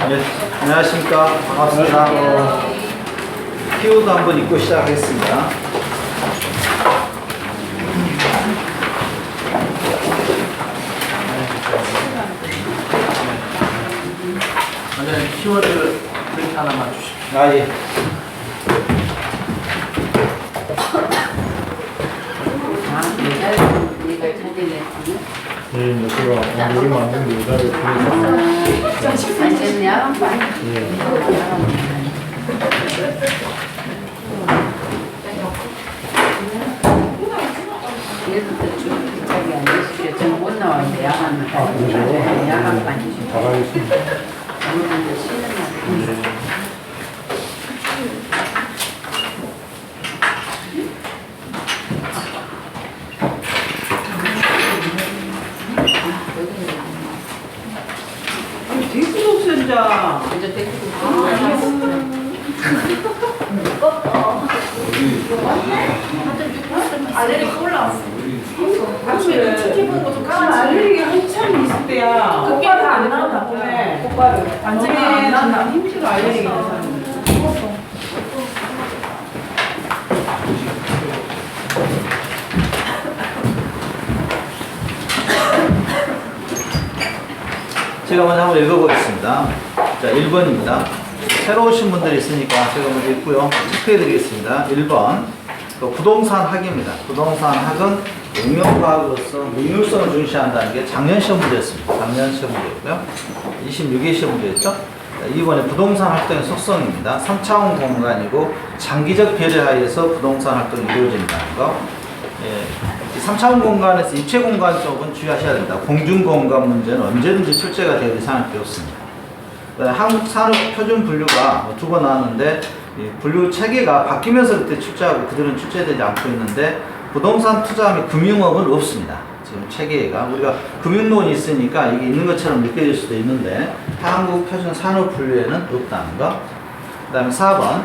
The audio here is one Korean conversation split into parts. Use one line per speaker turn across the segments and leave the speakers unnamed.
네, 안녕하십니까. 반갑습니다. 키워드 한번 읽고 시작하겠습니다.
오늘 키워드 프린트 하나만 주십시오.
아, 예.
예, 제가 우리 만든 여자를 보내서
완전 야간반. 얘들도 좀 자기 안 계시죠? 저는 못 나왔는데 야간만 다니니까 야간반이죠.
가가겠습니다.
오늘은 쉬는 날이에요.
대구독선자.
먼저 데리고
알레르기 올라왔어. 아침에 치킨 먹고 좀 알레르기 한참 있을 때야. 그게 다안 나온다 보네. 완전히 난 힘들어 알레르기 있는 사람.
제가 먼저 한번 읽어보겠습니다. 자, 1번입니다. 새로 오신 분들이 있으니까 제가 먼저 읽고요. 체크해드리겠습니다. 1번. 부동산 학입니다. 부동산 학은 응용과학으로서 능률성을 중시한다는 게 작년 시험 문제였습니다. 작년 시험 문제였고요. 26회 시험 문제였죠. 2번에 부동산 활동의 속성입니다. 3차원 공간이고 장기적 배려 하에서 부동산 활동이 이루어진다는 거. 이 3차원 공간에서 입체 공간 쪽은 주의하셔야 됩니다. 공중 공간 문제는 언제든지 출제가 되어 이상할 게 없습니다. 한국 산업 표준 분류가 두 번 나왔는데 이 분류 체계가 바뀌면서 그때 출제하고 그들은 출제되지 않고 있는데 부동산 투자 및 금융업은 없습니다. 지금 체계가 우리가 금융론이 있으니까 이게 있는 것처럼 느껴질 수도 있는데 한국 표준 산업 분류에는 없다는 거. 그 다음에 4번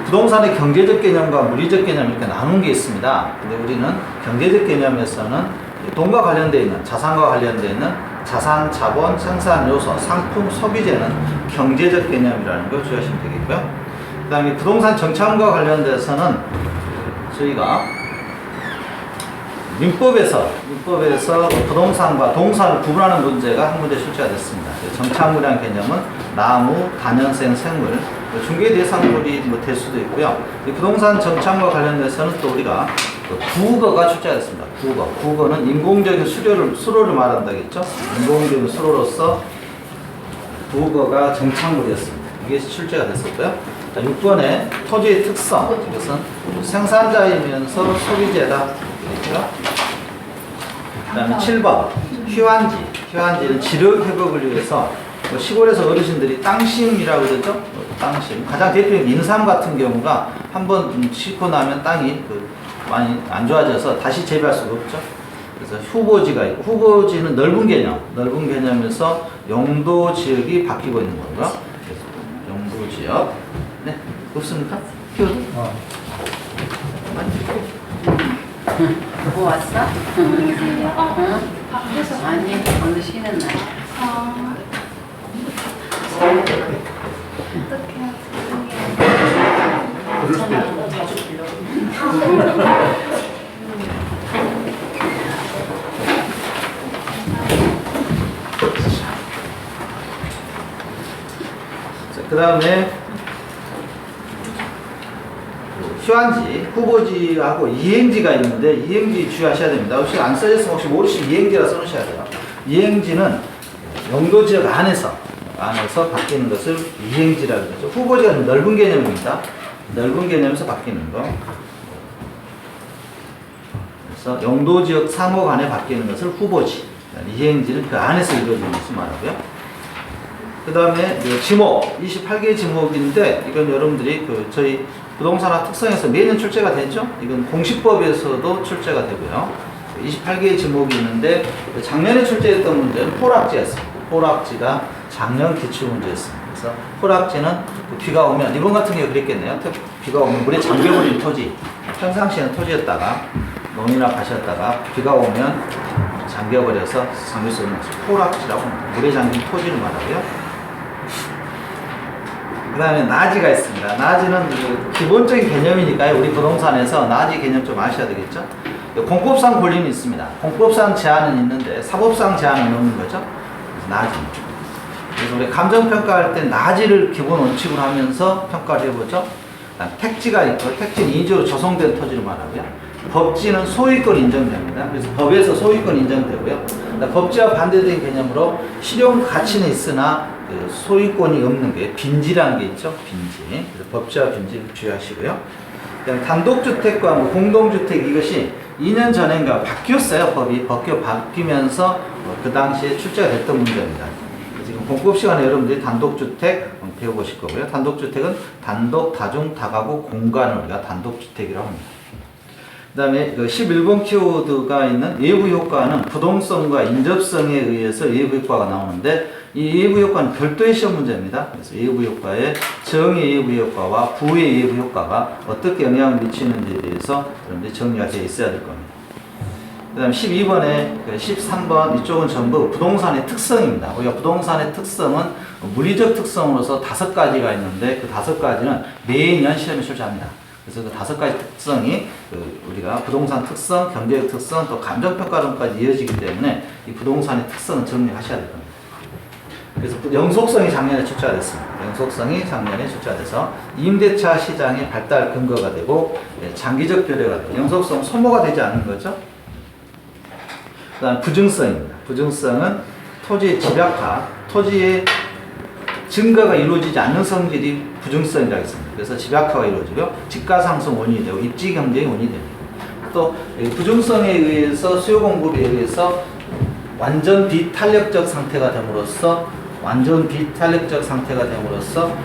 부동산의 경제적 개념과 물리적 개념 이렇게 나눈 게 있습니다. 근데 우리는 경제적 개념에서는 돈과 관련되어 있는 자산과 관련되어 있는 자산, 자본, 생산 요소, 상품, 소비재는 경제적 개념이라는 걸 주의하시면 되겠고요. 그 다음에 부동산 정착과 관련돼서는 저희가 민법에서 부동산과 동산을 구분하는 문제가 한 문제 출제가 됐습니다. 정착물이라는 개념은 나무, 다년생, 생물, 중개 대상물이 될 수도 있고요. 이 부동산 정착과 관련돼서는 또 우리가 부거가 출제가 됐습니다. 부거는 인공적인 수로를 말한다겠죠. 인공적인 수로로서 부거가 정착물이었습니다. 이게 출제가 됐었고요. 6번에 토지의 특성, 이것은 생산자이면서 소비재다. 그 다음에 7번 휴환지는 지력 회복을 위해서 시골에서 어르신들이 땅심이라고 그러죠. 땅심. 가장 대표적인 인삼 같은 경우가 한번 싣고 나면 땅이 많이 안 좋아져서 다시 재배할 수가 없죠. 그래서 후보지가 있고, 후보지는 넓은 개념에서 용도 지역이 바뀌고 있는 거고요. 그래서 용도 지역. 네, 없습니까? 키워드?
뭐 왔어? 응? 아니, 오늘 쉬는 날.
그 다음에 휴환지, 후보지하고 이행지가 있는데 이행지 주의하셔야 됩니다. 혹시 안 써졌으면 혹시 모르시면 이행지라 써놓으셔야 돼요. 이행지는 용도지역 안에서 바뀌는 것을 이행지라고 그러죠. 후보지가 좀 넓은 개념입니다. 넓은 개념에서 바뀌는 거. 그래서 용도지역 상호 간에 바뀌는 것을 후보지. 이행지는 그 안에서 이루어지는 것을 말하고요. 그 다음에 지목, 28개의 지목인데 이건 여러분들이 저희 부동산학 특성에서 매년 출제가 됐죠. 이건 공시법에서도 출제가 되고요. 28개의 지목이 있는데 작년에 출제했던 문제는 포락지였습니다. 포락지가 작년 기출문제였습니다. 그래서 포락지는 비가 오면 이번 같은 경우 그랬겠네요. 비가 오면 물에 잠겨버린 토지, 평상시에는 토지였다가 논이나 밭이었다가 비가 오면 잠겨버려서 잠길 수 없는 포락지라고 합니다. 물에 잠긴 토지를 말하고요. 그 다음에 나지가 있습니다. 나지는 그 기본적인 개념이니까요. 우리 부동산에서 나지 개념 좀 아셔야 되겠죠. 공법상 권리는 있습니다. 공법상 제한은 있는데 사법상 제한은 없는 거죠. 그래서 나지. 그래서 우리 감정평가할 때 나지를 기본 원칙으로 하면서 평가를 해보죠. 택지가 있고, 택지는 인조로 조성된 토지를 말하고요. 법지는 소유권 인정됩니다. 그래서 법에서 소유권 인정되고요. 법지와 반대된 개념으로 실용 가치는 있으나 그 소유권이 없는 게 빈지라는 게 있죠. 빈지. 그래서 법지와 빈지를 주의하시고요. 그다음에 단독주택과 뭐 공동주택 이것이 2년 전인가 바뀌었어요. 법이 바뀌면서 그 당시에 출제가 됐던 문제입니다. 지금 공법 시간에 여러분들이 단독주택 배워보실 거고요. 단독주택은 단독, 다중, 다가구, 공간을 우리가 단독주택이라고 합니다. 그 다음에 11번 키워드가 있는 예부효과는 부동성과 인접성에 의해서 예부효과가 나오는데 이 예부효과는 별도의 시험 문제입니다. 그래서 예부효과의 정의 예부효과와 부의 예부효과가 어떻게 영향을 미치는지에 대해서 여러분들이 정리가 되어 있어야 될 겁니다. 그 다음에 12번에 13번 이쪽은 전부 부동산의 특성입니다. 우리가 부동산의 특성은 물리적 특성으로서 5가지가 있는데 그 5가지는 매년 시험에 출제합니다. 그래서 그 5가지 특성이 우리가 부동산 특성, 경제적 특성, 또 감정평가론까지 이어지기 때문에 이 부동산의 특성은 정리하셔야 될 겁니다. 그래서 영속성이 작년에 출제가 됐습니다. 영속성이 작년에 출제가 돼서 임대차 시장의 발달 근거가 되고 장기적 변화가 되고 영속성은 소모가 되지 않는 거죠. 그 다음 부증성입니다. 부증성은 토지의 집약화, 토지의 증가가 이루어지지 않는 성질이 부증성이라고 했습니다. 그래서 집약화가 이루어지고 집가 상승 원인이 되고 입지 경쟁이 원인이 됩니다. 또 부증성에 의해서 수요 공급에 의해서 완전 비탄력적 상태가 됨으로써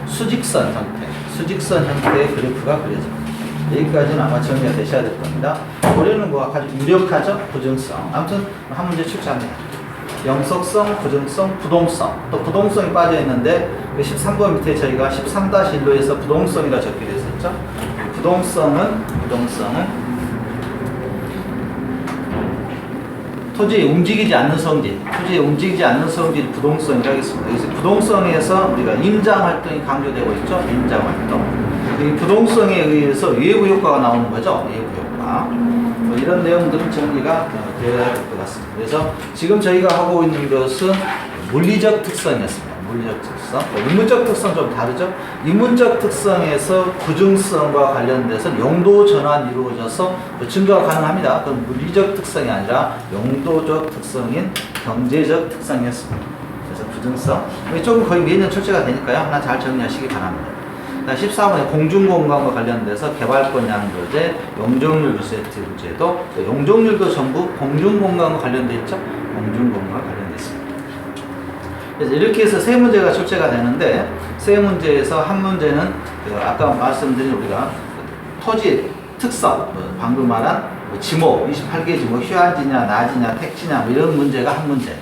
수직선 형태의 그래프가 그려집니다. 여기까지는 아마 정리가 되셔야 될 겁니다. 올해는 뭐 아주 유력하죠? 부증성. 아무튼 한 문제 출제합니다. 영속성, 부증성, 부동성. 또 부동성이 빠져 있는데 13번 밑에 저희가 13-1로에서 부동성이라 적게 됐었죠. 부동성은 토지에 움직이지 않는 성질, 부동성이라고 하겠습니다. 그래서 부동성에서 우리가 임장 활동이 강조되고 있죠. 임장 활동. 이 부동성에 의해서 외부 효과가 나오는 거죠. 외부 효과. 뭐 이런 내용들은 정리가 되어야 될 것 같습니다. 그래서 지금 저희가 하고 있는 것은 물리적 특성이었습니다. 물리적 특성. 인문적 특성 좀 다르죠. 인문적 특성에서 부증성과 관련돼서 용도 전환이 이루어져서 증가가 가능합니다. 그건 물리적 특성이 아니라 용도적 특성인 경제적 특성이었습니다. 그래서 부증성. 이쪽은 거의 매년 출제가 되니까요. 하나 잘 정리하시기 바랍니다. 14번에 공중공간과 관련돼서 개발권 양도제, 용적률 리세트 제도, 용적률도 전부 공중공간과 관련돼 있죠? 공중공간과 관련돼 있습니다. 그래서 이렇게 해서 세 문제가 출제가 되는데, 세 문제에서 한 문제는 아까 말씀드린 우리가 토지의 특성, 방금 말한 지목, 28개 지목, 휴안지냐, 나지냐, 택지냐, 뭐 이런 문제가 한 문제.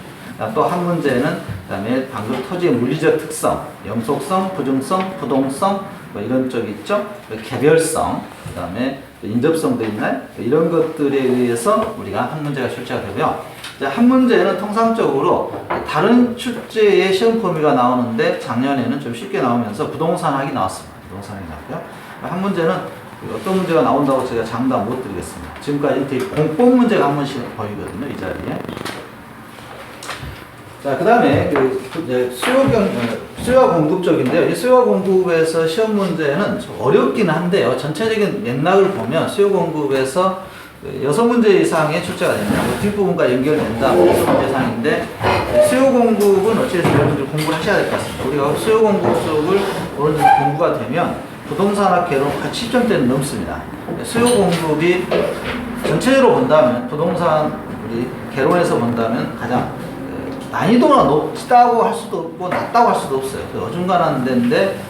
또 한 문제는 그다음에 방금 토지의 물리적 특성, 영속성, 부증성, 부동성 뭐 이런 쪽이 있죠. 개별성, 그다음에 인접성도 있나요? 이런 것들에 의해서 우리가 한 문제가 출제가 되고요. 한 문제는 통상적으로 다른 출제의 시험 범위가 나오는데 작년에는 좀 쉽게 나오면서 부동산학이 나왔습니다. 부동산학이 나왔고요. 한 문제는 어떤 문제가 나온다고 제가 장담 못 드리겠습니다. 지금까지 이렇게 공법 문제가 한 번씩 보이거든요. 이 자리에. 자, 그 다음에 수요와 공급 쪽인데요. 이 수요와 공급에서 시험 문제는 좀 어렵긴 한데요. 전체적인 맥락을 보면 수요 공급에서 6문제 이상의 출제가 됩니다. 뒷부분과 연결된다. 6문제상인데 수요 공급은 어찌됐든 여러분들 공부를 하셔야 될 것 같습니다. 우리가 수요 공급 쪽을 어느 정도 공부가 되면 부동산학 개론 70점대는 넘습니다. 수요 공급이 전체적으로 본다면 부동산 우리 개론에서 본다면 가장 난이도가 높다고 할 수도 없고 낮다고 할 수도 없어요. 어중간한 데인데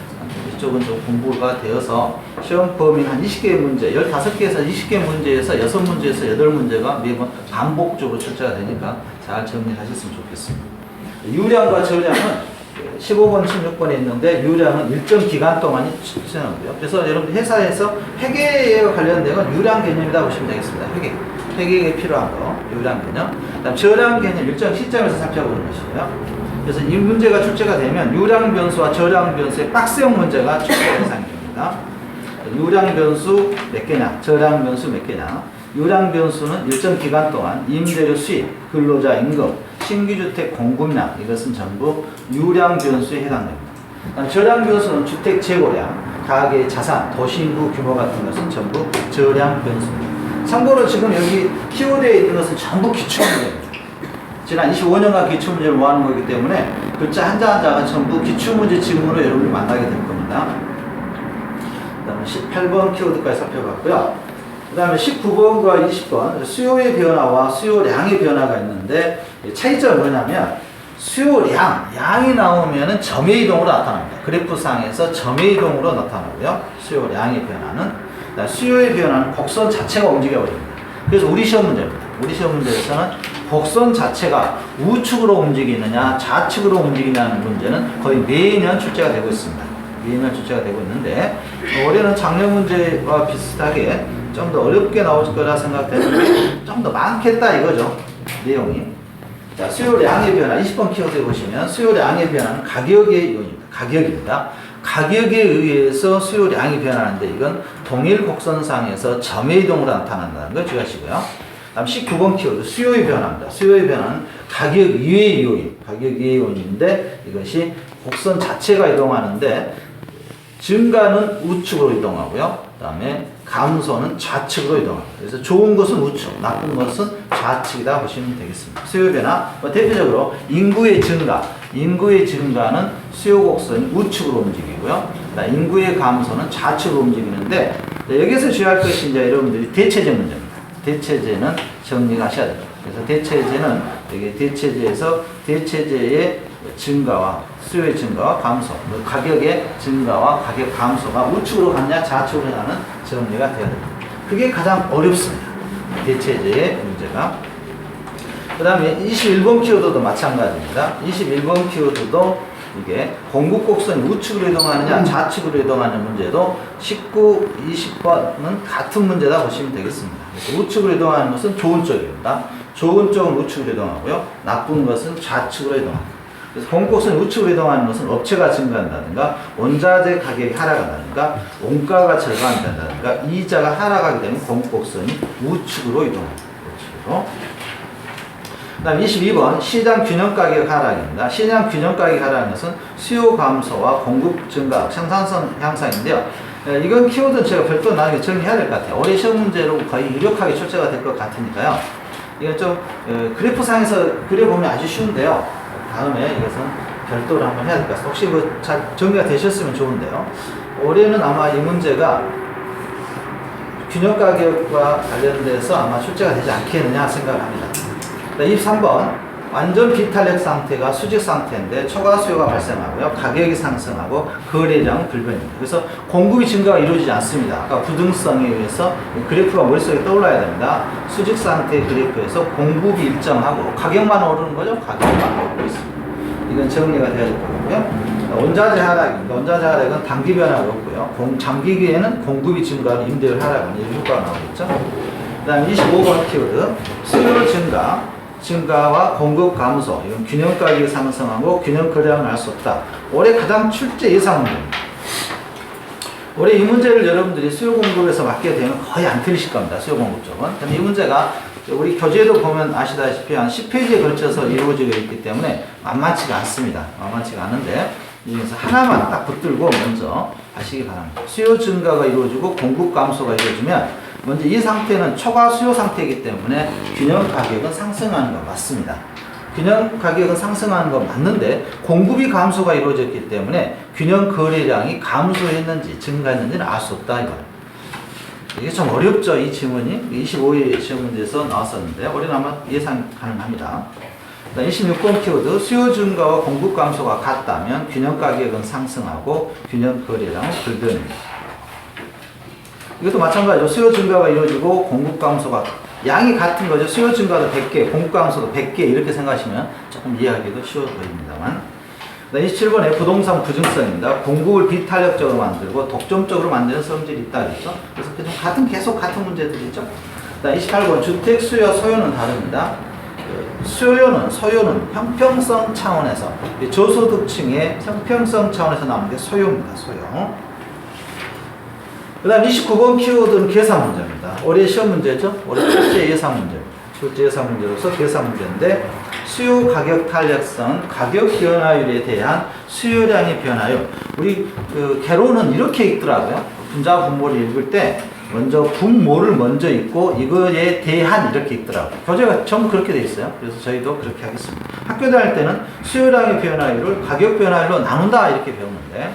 이쪽은 좀 공부가 되어서 시험 범위 한 20개의 문제, 15개에서 20개 문제에서 6문제에서 8문제가 매번 반복적으로 출제가 되니까 잘 정리하셨으면 좋겠습니다. 유량과 저량은 15번, 16번에 있는데 유량은 일정 기간 동안이 출제하고요. 그래서 여러분 회사에서 회계에 관련된 건 유량 개념이다 보시면 되겠습니다. 회계. 회계에 필요한 거, 유량 개념. 그다음 저량 개념 일정 시점에서 살펴보는 것이에요. 그래서 이 문제가 출제가 되면 유량 변수와 저량 변수의 박스형 문제가 출제 대상이 됩니다. 유량 변수 몇 개냐, 저량 변수 몇 개냐. 유량 변수는 일정 기간 동안 임대료 수입, 근로자 임금, 신규주택 공급량, 이것은 전부 유량 변수에 해당됩니다. 저량 변수는 주택 재고량, 가계 자산, 도시인구 규모 같은 것은 전부 저량 변수입니다. 참고로 지금 여기 키워드에 있는 것은 전부 기출문제입니다. 지난 25년간 기출문제를 모아놓은 거기 때문에 글자 한자 한자가 전부 기출문제 지문으로 여러분이 만나게 될 겁니다. 그 다음에 18번 키워드까지 살펴봤고요. 그 다음에 19번과 20번 수요의 변화와 수요량의 변화가 있는데 차이점은 뭐냐면 수요량, 양이 나오면 점의 이동으로 나타납니다. 그래프상에서 점의 이동으로 나타나고요. 수요량의 변화는, 수요의 변화는 곡선 자체가 움직여버립니다. 그래서 우리 시험 문제입니다. 우리 시험 문제에서는 곡선 자체가 우측으로 움직이느냐 좌측으로 움직이냐는 문제는 거의 매년 출제가 되고 있습니다. 매년 출제가 되고 있는데 올해는 작년 문제와 비슷하게 좀 더 어렵게 나올 거라 생각되는데 좀 더 많겠다 이거죠. 내용이. 자, 수요량의 변화 20번 키워드에 보시면 수요량의 변화는 가격의 요인입니다. 가격입니다. 가격에 의해서 수요량이 변하는데 이건 동일 곡선상에서 점의 이동으로 나타난다는 걸 주의하시고요. 다음 19번 키워드 수요의 변화입니다. 수요의 변화는 가격 이외의 요인, 가격 이외의 요인인데 이것이 곡선 자체가 이동하는데 증가는 우측으로 이동하고요. 그 다음에 감소는 좌측으로 이동합니다. 그래서 좋은 것은 우측, 나쁜 것은 좌측이다 보시면 되겠습니다. 수요 변화, 대표적으로 인구의 증가, 인구의 증가는 수요 곡선이 우측으로 움직이고요. 인구의 감소는 좌측으로 움직이는데 여기서 주의할 것이 이제 여러분들이 대체제 문제입니다. 대체제는 정리가 하셔야 됩니다. 그래서 대체제는 여기 대체제에서 대체제의 증가와 수요의 증가와 감소, 가격의 증가와 가격 감소가 우측으로 갔냐 좌측으로 가는 정리가 되어야 됩니다. 그게 가장 어렵습니다. 대체제의 문제가. 그 다음에 21번 키워드도 마찬가지입니다. 21번 키워드도 이게 공급 곡선이 우측으로 이동하느냐 좌측으로 이동하는 문제도 19, 20번은 같은 문제다 보시면 되겠습니다. 그래서 우측으로 이동하는 것은 좋은 쪽입니다. 좋은 쪽은 우측으로 이동하고요. 나쁜 것은 좌측으로 이동합니다. 그래서 공급곡선이 우측으로 이동하는 것은 업체가 증가한다든가 원자재 가격이 하락한다든가 원가가 절감된다든가 이자가 하락하게 되면 공급곡선이 우측으로 이동합니다. 우측으로. 그 다음 22번 시장 균형 가격 하락입니다. 시장 균형 가격 하락은 것은 수요 감소와 공급 증가, 생산성 향상인데요. 이건 키워드는 제가 별도로 나중에 정리해야 될 것 같아요. 올해 시험 문제로 거의 유력하게 출제가 될 것 같으니까요. 이건 좀 그래프상에서 그려보면 아주 쉬운데요. 다음에 이것은 별도로 한번 해야 될 것 같습니다. 혹시 뭐 잘 정리가 되셨으면 좋은데요. 올해는 아마 이 문제가 균형 가격과 관련돼서 아마 출제가 되지 않겠느냐 생각합니다. 23번 완전 비탄력 상태가 수직 상태인데 초과 수요가 발생하고요. 가격이 상승하고 거래량은 불변입니다. 그래서 공급이 증가가 이루어지지 않습니다. 아까 부등성에 의해서 그래프가 머릿속에 떠올라야 됩니다. 수직 상태의 그래프에서 공급이 일정하고 가격만 오르는 거죠. 가격만 오르고 있습니다. 이건 정리가 되어야 될 거고요. 원자재 하락입니다. 원자재 하락은 단기 변화가 없고요. 장기기에는 공급이 증가하는 임대료 하락은 이 효과가 나오겠죠. 그 다음 25번 키워드 수요 증가와 공급 감소, 이건 균형 가격이 상승하고 균형 거래량을 알 수 없다. 올해 가장 출제 예상 문제입니다. 올해 이 문제를 여러분들이 수요 공급에서 맞게 되면 거의 안 틀리실 겁니다. 수요 공급 쪽은. 근데 이 문제가 우리 교재도 보면 아시다시피 한 10페이지에 걸쳐서 이루어지고 있기 때문에 만만치가 않습니다. 만만치가 않은데 여기서 하나만 딱 붙들고 먼저 하시기 바랍니다. 수요 증가가 이루어지고 공급 감소가 이루어지면 먼저 이 상태는 초과 수요 상태이기 때문에 균형 가격은 상승하는 거 맞습니다. 균형 가격은 상승하는 거 맞는데 공급이 감소가 이루어졌기 때문에 균형 거래량이 감소했는지 증가했는지는 알 수 없다 이거. 이게 좀 어렵죠. 이 질문이 25일 시험 문제에서 나왔었는데 올해는 아마 예상 가능합니다. 26번 키워드 수요 증가와 공급 감소가 같다면 균형 가격은 상승하고 균형 거래량은 불변입니다. 이것도 마찬가지로 수요 증가가 이루어지고 공급 감소가 양이 같은 거죠. 수요 증가도 100개, 공급 감소도 100개 이렇게 생각하시면 조금 이해하기도 쉬워 보입니다만. 27번에 부동산 부증성입니다. 공급을 비탄력적으로 만들고 독점적으로 만드는 성질이 있다 그랬죠. 그래서 계속 같은 문제들이죠. 그다음 28번 주택 수요 소요는 다릅니다. 소요는 형평성 차원에서 저소득층의 형평성 차원에서 나오는 게 소요입니다. 소요. 그 다음 29번 키워드는 계산 문제입니다. 올해 시험 문제죠. 올해 출제 예상 문제입니다. 출제 예상 문제로서 계산 문제인데 수요 가격 탄력성, 가격 변화율에 대한 수요량의 변화율. 우리 그 개론은 이렇게 읽더라고요. 분자 분모를 읽을 때 먼저 분모를 먼저 읽고 이거에 대한 이렇게 읽더라고요. 교재가 전부 그렇게 돼 있어요. 그래서 저희도 그렇게 하겠습니다. 학교 다닐 때는 수요량의 변화율을 가격 변화율로 나눈다 이렇게 배우는데,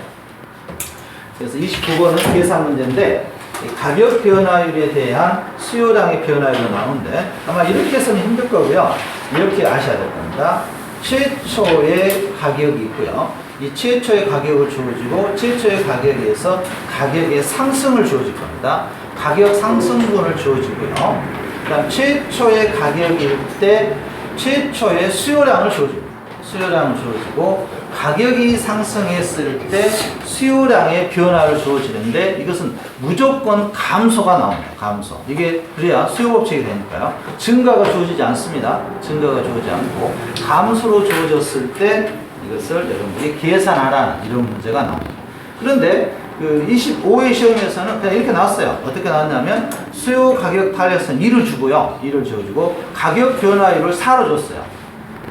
그래서 29번은 계산 문제인데 가격 변화율에 대한 수요량의 변화율로 나오는데 아마 이렇게 해서는 힘들 거고요. 이렇게 아셔야 될 겁니다. 최초의 가격이 있고요. 이 최초의 가격을 주어지고 최초의 가격에서 가격의 상승을 주어질 겁니다. 가격 상승분을 주어지고요. 그 다음 최초의 가격일 때 최초의 수요량을 주어집니다. 수요량을 주어지고 가격이 상승했을 때 수요량의 변화를 주어지는데 이것은 무조건 감소가 나옵니다. 감소. 이게 그래야 수요 법칙이 되니까요. 증가가 주어지지 않습니다. 증가가 주어지지 않고 감소로 주어졌을 때 이것을 여러분들이 계산하라는 이런 문제가 나옵니다. 그런데 그 25회 시험에서는 그냥 이렇게 나왔어요. 어떻게 나왔냐면 수요 가격 탄력성 2를 주고요. 2를 지어주고 가격 변화율을 4로 줬어요.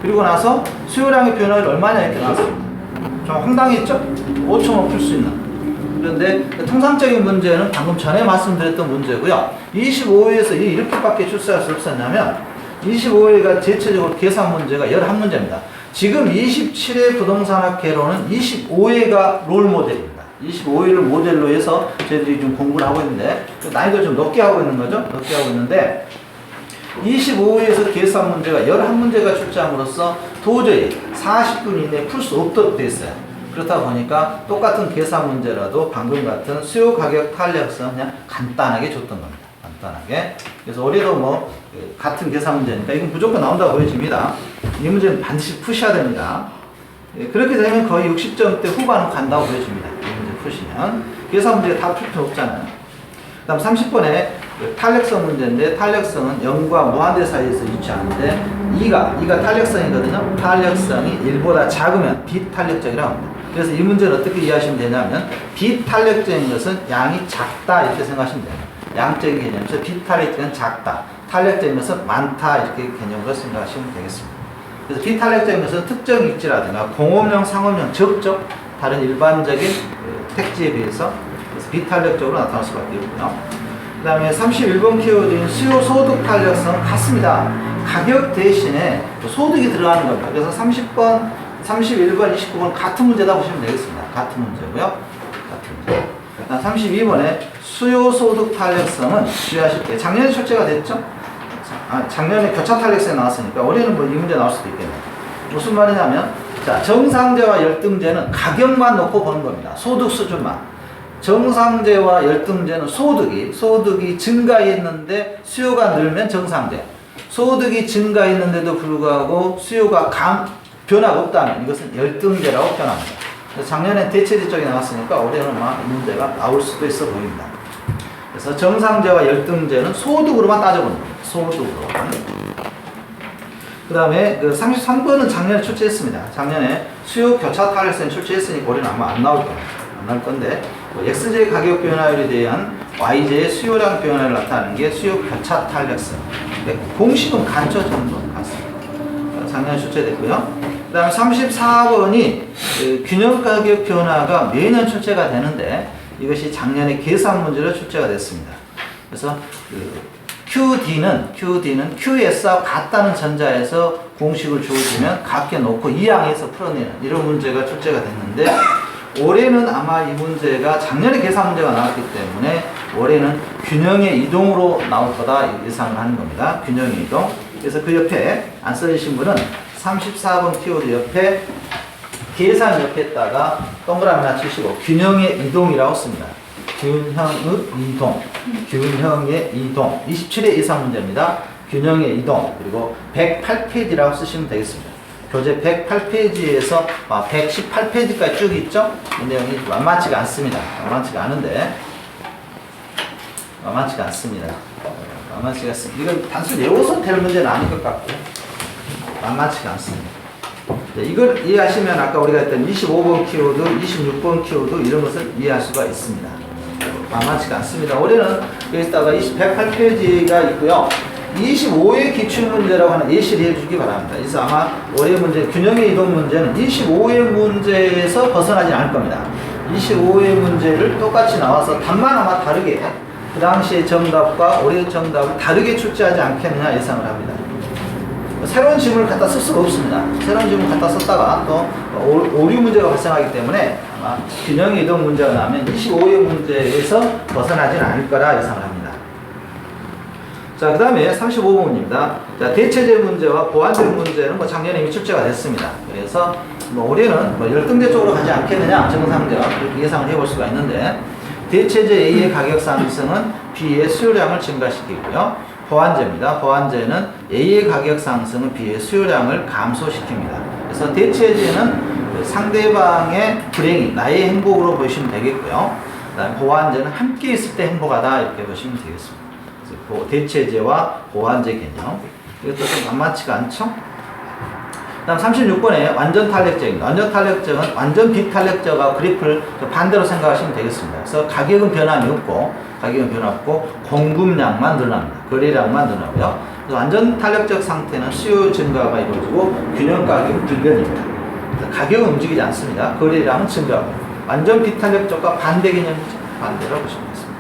그리고 나서 수요량의 변화율이 얼마냐 이렇게 나왔습니다. 좀 황당했죠? 5초만 풀 수 있는. 그런데 통상적인 문제는 방금 전에 말씀드렸던 문제고요. 25회에서 이렇게밖에 출제할 수 없었냐면 25회가 대체적으로 계산 문제가 11문제입니다. 지금 27회 부동산학 개론은 25회가 롤 모델입니다. 25회를 모델로 해서 저희들이 좀 공부를 하고 있는데 난이도 좀 높게 하고 있는 거죠. 높게 하고 있는데 25회에서 계산 문제가 11문제가 출제함으로써 도저히 40분 이내에 풀 수 없도록 되어 있어요. 그렇다 보니까 똑같은 계산 문제라도 방금 같은 수요 가격 탄력성 그냥 간단하게 줬던 겁니다. 간단하게. 그래서 올해도 뭐 같은 계산 문제니까 이건 무조건 나온다고 보여집니다. 이 문제는 반드시 푸셔야 됩니다. 그렇게 되면 거의 60점대 후반은 간다고 보여집니다. 이 문제 푸시면. 계산 문제가 다 풀 필요 없잖아요. 그 다음 30번에 탄력성 문제인데 탄력성은 0과 무한대 사이에서 위치하는데 2가 탄력성이거든요. 탄력성이 1보다 작으면 비탄력적이라고 합니다. 그래서 이 문제를 어떻게 이해하시면 되냐면 비탄력적인 것은 양이 작다 이렇게 생각하시면 돼요. 양적인 개념에서 비탄력적인 작다, 탄력적인 것은 많다 이렇게 개념으로 생각하시면 되겠습니다. 그래서 비탄력적인 것은 특정 입지라든가 공업용, 상업용 적죠. 다른 일반적인 택지에 비해서 그래서 비탄력적으로 나타날 수밖에 없고요. 그 다음에 31번 키워드인 수요 소득 탄력성 같습니다. 가격 대신에 소득이 들어가는 겁니다. 그래서 30번, 31번, 29번 같은 문제다 보시면 되겠습니다. 같은 문제고요. 같은 문제. 32번에 수요 소득 탄력성은 주의하실 때 작년에 출제가 됐죠? 작년에 교차 탄력성이 나왔으니까 올해는 뭐 이 문제 나올 수도 있겠네요. 무슨 말이냐면 자, 정상제와 열등제는 가격만 놓고 보는 겁니다. 소득 수준만. 정상제와 열등제는 소득이 증가했는데 수요가 늘면 정상제. 소득이 증가했는데도 불구하고 수요가 변화가 없다면 이것은 열등제라고 표현합니다. 작년에 대체제 쪽이 나왔으니까 올해는 이 문제가 나올 수도 있어 보입니다. 그래서 정상제와 열등제는 소득으로만 따져보는 겁니다. 소득으로. 그 다음에 그 33번은 작년에 출제했습니다. 작년에 수요 교차 탄력성 출제했으니까 올해는 아마 안 나올 겁니다. 안 나올 건데 X제의 가격 변화율에 대한 Y제의 수요량 변화를 나타내는 게 수요 교차 탄력성. 공식은 간초 정도 같습니다. 작년에 출제됐고요. 그 다음에 34번이 균형 가격 변화가 매년 출제가 되는데 이것이 작년에 계산 문제로 출제가 됐습니다. 그래서 QD는 QS와 같다는 전자에서 공식을 주어지면 같게 놓고 이항해서 풀어내는 이런 문제가 출제가 됐는데 올해는 아마 이 문제가 작년에 계산 문제가 나왔기 때문에 올해는 균형의 이동으로 나올 거다 예상을 하는 겁니다. 균형의 이동. 그래서 그 옆에 안 써주신 분은 34번 키워드 옆에 계산 옆에다가 동그라미 하나 치시고 균형의 이동이라고 씁니다. 균형의 이동 27회 이상 문제입니다. 균형의 이동 그리고 108페이지라고 쓰시면 되겠습니다. 교재 108페이지에서 118페이지까지 쭉 있죠? 이 내용이 만만치가 않습니다. 만만치가 않습니다. 만만치가 않습니다. 이건 단순히 외워서 될 문제는 아닌 것 같고 만만치가 않습니다. 네, 이걸 이해하시면 아까 우리가 했던 25번 키워드, 26번 키워드 이런 것을 이해할 수가 있습니다. 만만치가 않습니다. 올해는 여기다가 108페이지가 있고요. 25회 기출문제라고 하는 예시를 해주기 바랍니다. 그래서 아마 올해 문제, 균형의 이동 문제는 25회 문제에서 벗어나지 않을 겁니다. 25회 문제를 똑같이 나와서 답만 아마 다르게 그 당시의 정답과 올해 정답을 다르게 출제하지 않겠느냐 예상을 합니다. 새로운 지문을 갖다 쓸 수가 없습니다. 새로운 지문을 갖다 썼다가 또 오류 문제가 발생하기 때문에 아마 균형의 이동 문제가 나면 25회 문제에서 벗어나지는 않을 거라 예상을 합니다. 자, 그 다음에 35번입니다. 자, 대체제 문제와 보완제 문제는 뭐 작년에 이미 출제가 됐습니다. 그래서 뭐 올해는 뭐 열등제 쪽으로 가지 않겠느냐, 정상적 이렇게 예상을 해볼 수가 있는데, 대체제 A의 가격 상승은 B의 수요량을 증가시키고요. 보완제입니다. 보완제는 A의 가격 상승은 B의 수요량을 감소시킵니다. 그래서 대체제는 상대방의 불행이 나의 행복으로 보시면 되겠고요. 그다음에 보완제는 함께 있을 때 행복하다 이렇게 보시면 되겠습니다. 대체제와 보완제 개념. 이것도 좀 만만치가 않죠? 다음 36번에 완전 탄력적입니다. 완전 탄력적은 완전 비탄력적과 그래프를 반대로 생각하시면 되겠습니다. 그래서 가격은 변함이 없고, 공급량만 늘어납니다. 거래량만 늘어나고요. 그래서 완전 탄력적 상태는 수요 증가가 이루어지고 균형 가격 불변입니다. 가격은 움직이지 않습니다. 거래량은 증가하고. 완전 비탄력적과 반대 개념이죠. 반대로 보시면 되겠습니다.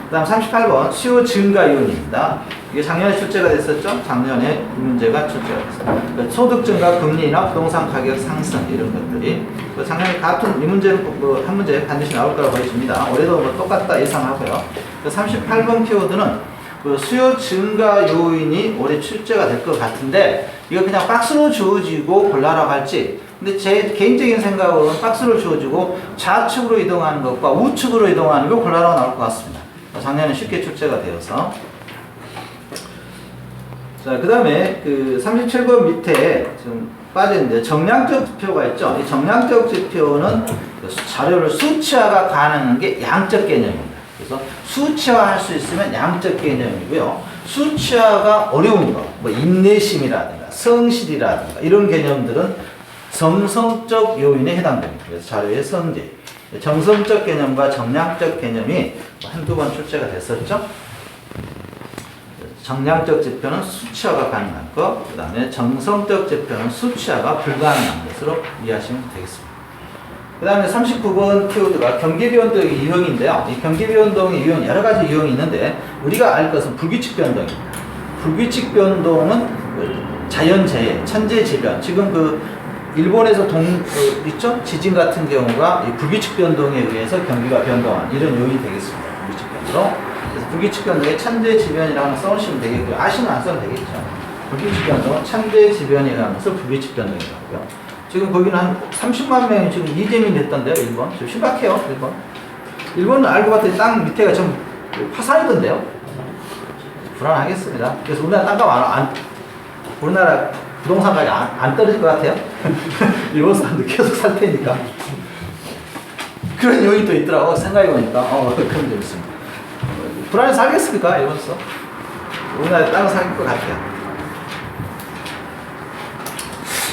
그 다음 38번 수요 증가 요인입니다. 이게 작년에 출제가 됐었죠? 작년에 이 문제가 출제가 됐습니다. 소득 증가, 금리나 부동산 가격 상승 이런 것들이 작년에 같은 이 문제는 한 문제 반드시 나올 거라고 보여집니다. 올해도 뭐 똑같다 예상하고요. 38번 키워드는 그 수요 증가 요인이 올해 출제가 될 것 같은데 이거 그냥 박스로 주어지고 골라라고 할지, 근데 제 개인적인 생각으로는 박스로 주어지고 좌측으로 이동하는 것과 우측으로 이동하는 거 골라라고 나올 것 같습니다. 작년에 쉽게 출제가 되어서. 자, 그 다음에 그 37번 밑에 좀 빠졌는데 정량적 지표가 있죠. 이 정량적 지표는 자료를 수치화가 가능한 게 양적 개념입니다. 그래서 수치화할 수 있으면 양적 개념이고요. 수치화가 어려운 거, 뭐 인내심이라든가 성실이라든가 이런 개념들은 정성적 요인에 해당됩니다. 그래서 자료의 성질. 정성적 개념과 정량적 개념이 한두 번 출제가 됐었죠. 정량적 지표는 수치화가 가능한 것, 그 다음에 정성적 지표는 수치화가 불가능한 것으로 이해하시면 되겠습니다. 그 다음에 39번 키워드가 경기변동의 유형인데요. 이 경기변동의 유형 여러 가지 유형이 있는데 우리가 알 것은 불규칙 변동입니다. 불규칙 변동은 자연재해, 천재지변, 지금 그 일본에서 있죠? 지진 같은 경우가 이 불규칙 변동에 의해서 경기가 변동한 이런 요인이 되겠습니다. 불규칙 변동. 그래서 불규칙 변동에 천재지변이라고 하나 써놓으시면 되겠고요. 아시면 안 써도 되겠죠. 불규칙 변동은 천재지변이라는 것을 불규칙 변동이라고요. 지금 거기는 한 30만 명이 지금 이재민이 됐던데요, 일본. 좀 심각해요, 일본. 일본은 알고 봤더니 땅 밑에가 좀 화산이던데요. 불안하겠습니다. 그래서 우리나라 땅값 우리나라 부동산 가격이 안 떨어질 것 같아요. 일본 사람들 계속 살 테니까. 그런 요인이 또 있더라고. 생각해보니까. 그런 게 있습니다. 불안해 살겠습니까? 일본에서? 우리나라에 땅을 살 것 같아요.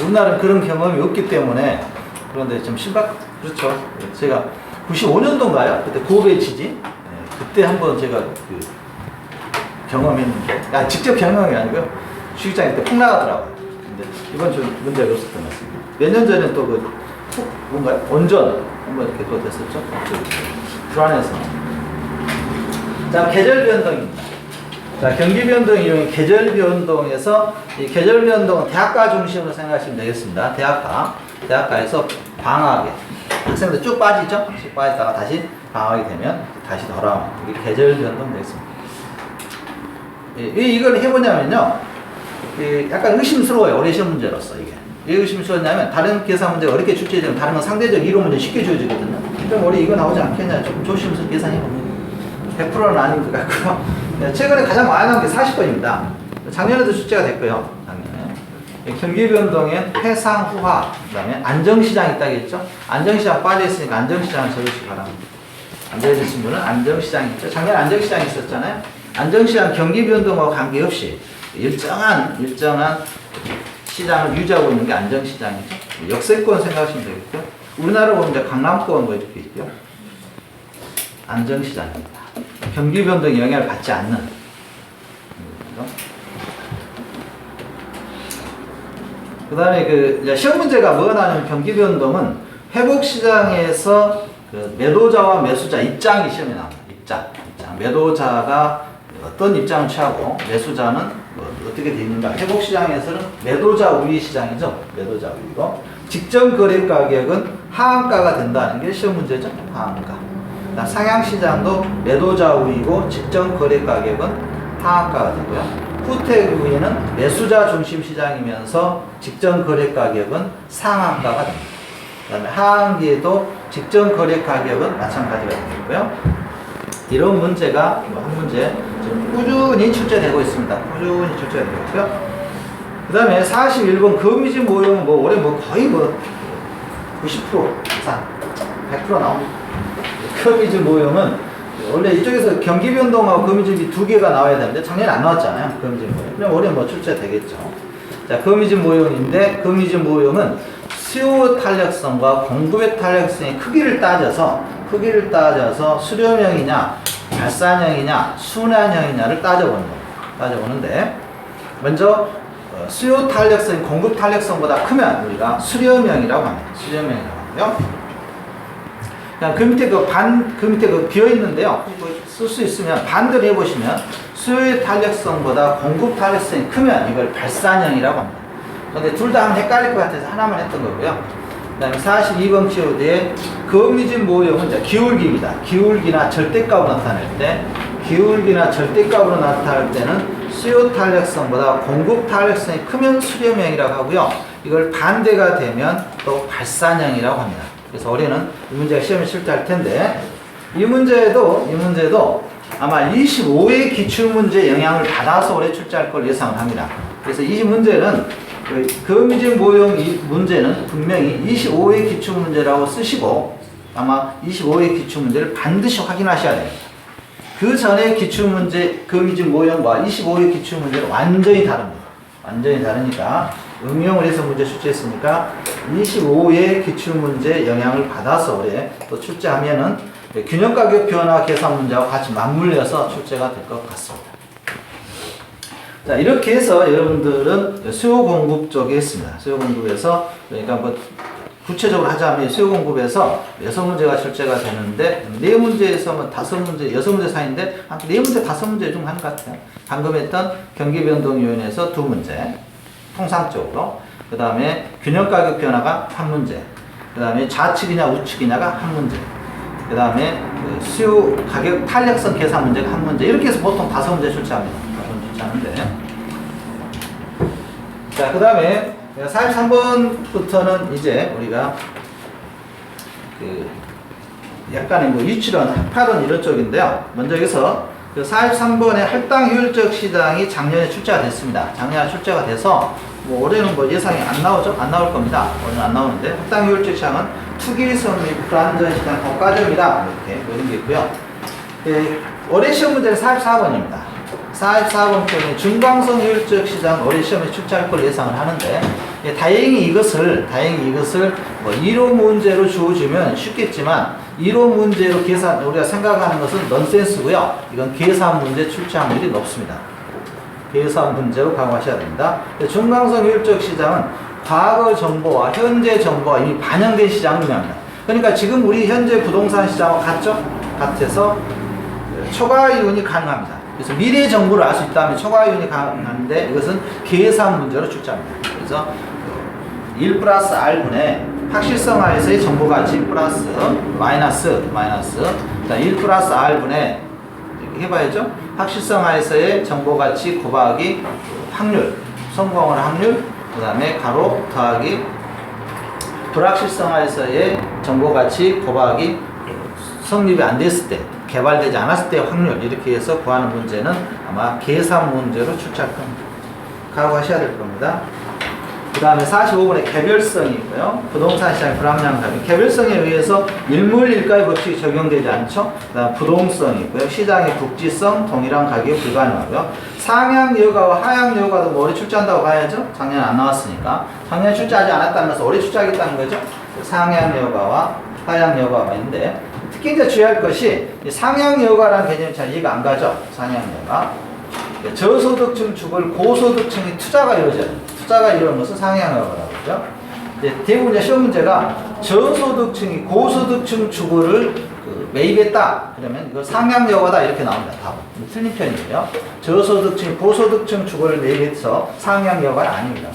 우리나라는 그런 경험이 없기 때문에 그런데 좀 그렇죠. 제가 95년도인가요? 그때 고베 지진? 그때 한번 제가 경험했는데, 직접 경험이 아니고요. 주식장에 때 폭 나가더라고요. 근데 이번 주 문제가 없었던 것 같습니다. 몇 년 전에 또 뭔가요? 원전 한번 이렇게 또 됐었죠. 불안해서. 자, 계절 변동입니다. 자, 경기 변동 이용의 계절 변동에서 이 계절 변동은 대학가 중심으로 생각하시면 되겠습니다. 대학가에서 방학에 학생들 쭉 빠지죠. 쭉 빠지다가 다시 방학이 되면 다시 돌아오는 이게 계절 변동 되겠습니다. 왜 이걸 해보냐면요. 약간 의심스러워요. 올해 시험 문제로서 이게. 왜 의심스러웠냐면 다른 계산 문제가 어렵게 출제되면 다른 건 상대적 이론 문제 쉽게 주어지거든요. 그럼 올해 이거 나오지 않겠냐. 좀 조심스럽게 계산해보면 100%는 아닌 것 같고요. 최근에 가장 많이 나온 게 40번입니다. 작년에도 출제가 됐고요. 작년에. 경기 변동엔 해상 후화, 그 다음에 안정시장 있다겠죠. 안정시장 빠져있으니까 안정시장을 적으시기 바랍니다. 앉아있으신 분은 안정시장 있죠. 작년에 안정시장이 있었잖아요. 안정시장 경기 변동과 관계없이 일정한 시장을 유지하고 있는 게 안정시장이죠. 역세권 생각하시면 되겠고요. 우리나라 보면 이제 강남권 뭐 이렇게 있고요. 안정시장입니다. 경기 변동에 영향을 받지 않는. 그 다음에 시험 문제가 뭐가 나냐면 경기 변동은 회복 시장에서 그 매도자와 매수자 입장이 시험에 나옵니다. 입장. 매도자가 어떤 입장을 취하고 매수자는 어떻게 되어 있는가. 회복 시장에서는 매도자 우위 시장이죠. 매도자 우위고 직전 거래 가격은 하한가가 된다는 게 시험 문제죠. 하한가. 상향 시장도 매도자 우위고 직전 거래 가격은 하한가가 되고요. 후퇴 우위는 매수자 중심 시장이면서 직전 거래 가격은 상한가가 됩니다. 그 다음에 하한기에도 직전 거래 가격은 마찬가지가 되고요. 이런 문제가 한 문제 지금 꾸준히 출제되고 있습니다. 꾸준히 출제되고 있고요. 그 다음에 41번 거미줄 모형은 올해 거의 90% 이상 100% 나옵니다. 거미줄 모형은 원래 이쪽에서 경기 변동하고 거미줄이 두 개가 나와야 되는데 작년에 안 나왔잖아요. 거미줄 모형. 그럼 올해 출제되겠죠. 자, 거미줄 모형인데 거미줄 모형은 수요 탄력성과 공급의 탄력성의 크기를 따져서 수렴형이냐, 발산형이냐, 순환형이냐를 따져보는데 먼저 수요 탄력성이 공급 탄력성보다 크면 우리가 수렴형이라고 합니다. 수렴형이라고 하고요. 그냥 그 밑에 비어 있는데요. 쓸 수 있으면 반대로 해보시면 수요의 탄력성보다 공급 탄력성이 크면 이걸 발산형이라고 합니다. 근데 둘 다 하면 헷갈릴 것 같아서 하나만 했던 거고요. 그 다음에 42번 키워드에 거미줄 모형은 이제 기울기입니다. 기울기나 절대값으로 나타낼 때는 수요 탄력성보다 공급 탄력성이 크면 수렴형이라고 하고요. 이걸 반대가 되면 또 발산형이라고 합니다. 그래서 올해는 이 문제가 시험에 출제할 텐데 이 문제도 아마 25의 기출문제 영향을 받아서 올해 출제할 걸 예상을 합니다. 그래서 이 문제는 거미줄 모형 이 문제는 분명히 25의 기출문제라고 쓰시고 아마 25의 기출문제를 반드시 확인하셔야 됩니다. 그 전에 기출문제 거미줄 모형과 25의 기출문제는 완전히 다릅니다. 완전히 다르니까 응용을 해서 문제 출제했으니까 25의 기출문제 영향을 받아서 올해 또 출제하면은 균형가격 변화 계산 문제하고 같이 맞물려서 출제가 될 것 같습니다. 자, 이렇게 해서 여러분들은 수요 공급 쪽에 했습니다. 수요 공급에서, 그러니까 구체적으로 하자면 수요 공급에서 6문제가 출제가 되는데, 4문제에서 5문제, 6문제 사이인데, 한 4문제, 5문제 중 한 것 같아요. 방금 했던 경기변동요인에서 2문제, 통상적으로. 그 다음에 균형가격 변화가 1문제. 그 다음에 좌측이냐 우측이냐가 1문제. 그 다음에 수요 가격 탄력성 계산 문제가 1문제. 이렇게 해서 보통 5문제 출제합니다. 하는데. 자, 그 다음에 43번부터는 이제 우리가 약간의 유치론, 학파론 이런 쪽인데요. 먼저 여기서 43번의 할당 효율적 시장이 작년에 출제가 됐습니다. 작년에 출제가 돼서 올해는 예상이 안 나오죠? 안 나올 겁니다. 올해는 안 나오는데 할당 효율적 시장은 투기성 및 불안전 시장 고가적이다. 이렇게 이런 게 있고요. 올해 시험 문제는 44번입니다. 44번 편의 중강성 효율적 시장 올해 시험에 출제할 걸 예상을 하는데 다행히 이것을 1호 문제로 주어지면 쉽겠지만 1호 문제로 계산 우리가 생각하는 것은 넌센스고요. 이건 계산 문제 출제 확률이 높습니다. 계산 문제로 각오하셔야 됩니다. 중강성 효율적 시장은 과거 정보와 현재 정보가 이미 반영된 시장을 의미합니다. 그러니까 지금 우리 현재 부동산 시장과 같아서 초과 이윤이 가능합니다. 그래서 미래 정보를 알 수 있다면 초과이윤이 가능한데 이것은 계산 문제로 출제합니다. 그래서 1 플러스 R분의 확실성 하에서의 정보가치 플러스 마이너스 1 플러스 R분의 이렇게 해봐야죠. 확실성 하에서의 정보가치 곱하기 확률, 성공할 확률, 그 다음에 가로 더하기 불확실성 하에서의 정보가치 곱하기 성립이 안 됐을 때 개발되지 않았을 때 확률 이렇게 해서 구하는 문제는 아마 계산 문제로 출제할 겁니다. 각오하셔야 될 겁니다. 그 다음에 45번에 개별성이 있고요. 부동산 시장의 불합리한 개별성에 의해서 일물일가의 법칙이 적용되지 않죠. 그 다음 부동성이 있고요. 시장의 국지성, 동일한 가격이 불가능하고요. 상향 여가와 하향 여가도 뭐 올해 출제한다고 봐야죠. 작년에 안 나왔으니까. 작년에 출제하지 않았다는 것은 올해 출제하겠다는 거죠. 상향 여가와 하향 여가가 있는데 특히 이제 주의할 것이 상향 여가라는 개념이 잘 이해가 안 가죠. 상향 여가. 저소득층 주거를 고소득층이 투자가 이루어져요. 투자가 이루어지는 것은 상향여가라고 하죠. 대부분 이제 시험 문제가 저소득층이 고소득층 주거를 매입했다. 그러면 이거 상향여가다 이렇게 나옵니다. 답은. 틀린 편이에요. 저소득층이 고소득층 주거를 매입해서 상향여가는 아닙니다.